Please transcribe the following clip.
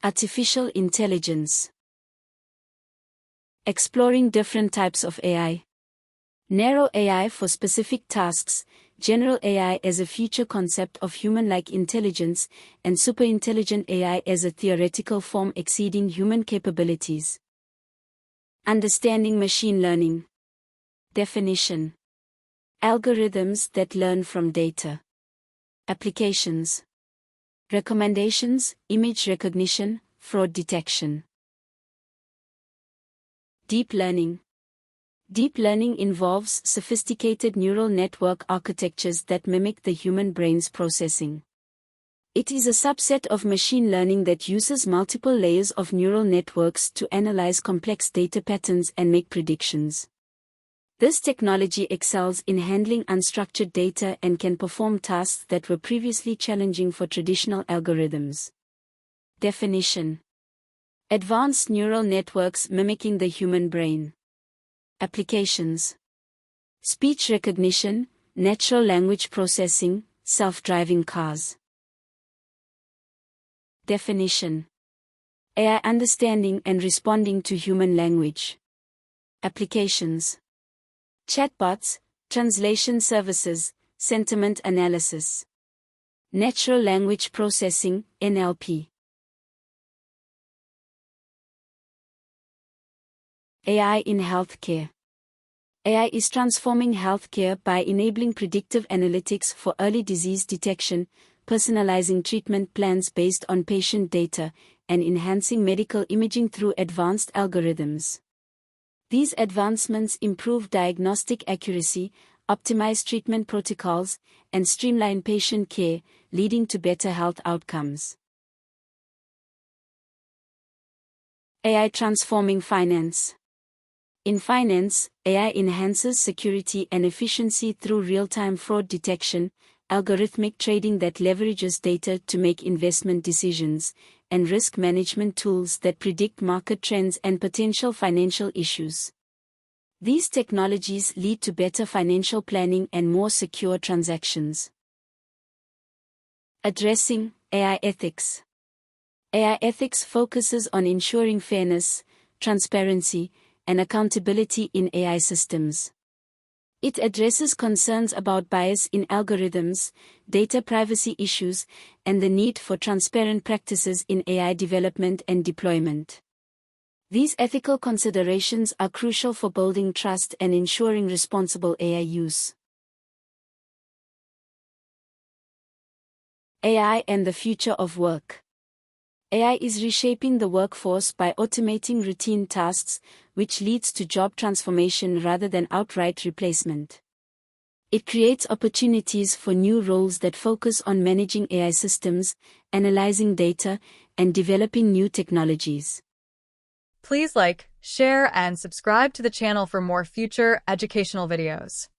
Artificial intelligence. Exploring different types of AI. Narrow AI for specific tasks, general AI as a future concept of human-like intelligence, and superintelligent AI as a theoretical form exceeding human capabilities. Understanding machine learning. Definition. Algorithms that learn from data. Applications. Recommendations, image recognition, fraud detection. Deep learning. Deep learning involves sophisticated neural network architectures that mimic the human brain's processing. It is a subset of machine learning that uses multiple layers of neural networks to analyze complex data patterns and make predictions. This technology excels in handling unstructured data and can perform tasks that were previously challenging for traditional algorithms. Definition. Advanced neural networks mimicking the human brain. Applications. Speech recognition, natural language processing, self-driving cars. Definition. AI understanding and responding to human language. Applications. Chatbots, translation services, sentiment analysis. Natural language processing, NLP. AI in healthcare. AI is transforming healthcare by enabling predictive analytics for early disease detection, personalizing treatment plans based on patient data, and enhancing medical imaging through advanced algorithms. These advancements improve diagnostic accuracy, optimize treatment protocols, and streamline patient care, leading to better health outcomes. AI transforming finance. In finance, AI enhances security and efficiency through real-time fraud detection, algorithmic trading that leverages data to make investment decisions, and risk management tools that predict market trends and potential financial issues. These technologies lead to better financial planning and more secure transactions. Addressing AI ethics. AI ethics focuses on ensuring fairness, transparency, and accountability in AI systems. It addresses concerns about bias in algorithms, data privacy issues, and the need for transparent practices in AI development and deployment. These ethical considerations are crucial for building trust and ensuring responsible AI use. AI and the future of work. AI is reshaping the workforce by automating routine tasks, which leads to job transformation rather than outright replacement. It creates opportunities for new roles that focus on managing AI systems, analyzing data, and developing new technologies. Please like, share, and subscribe to the channel for more future educational videos.